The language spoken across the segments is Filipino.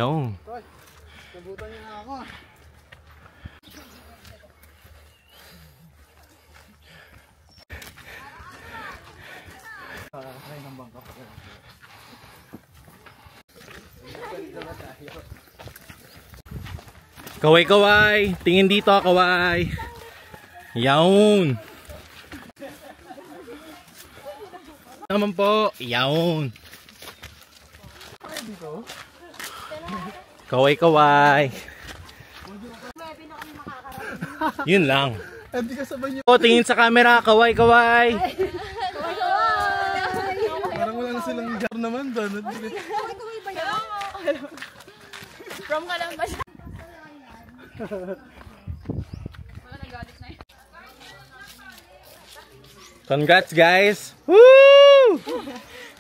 Yung. Tol, nabutan niyo na ako. Try ng bangka pa. Kaway kaway, tingin dito kaway. Yawn. Naman po, yawn. Kaway kaway. Yun lang. Hindi ka sabay niyo. O, tingin sa camera, kaway kaway. Parang wala na silang jar naman doon. Kaway ba yan? From ka lang ba siya? Wala nagalit na yun. Congrats guys! Woo!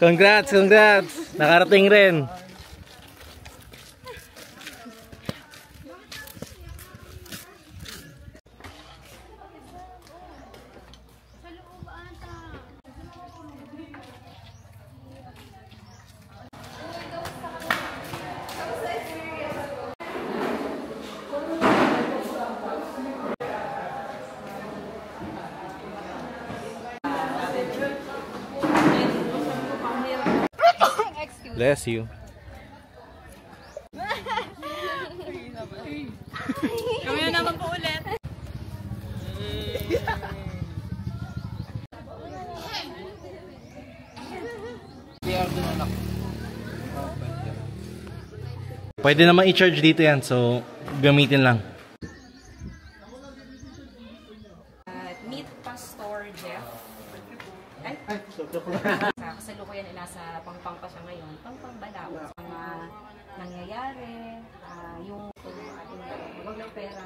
Congrats, congrats! Nakarating rin. Bless you. Kami na naman po ulit. Pwede naman i-charge dito yan, so gamitin lang. Meet Pastor Jeff. Ay, kasalukuyan nila sa Pangpang pa siya ngayon. Pangpang Balao. Mga nangyayari, yung wag ng pera.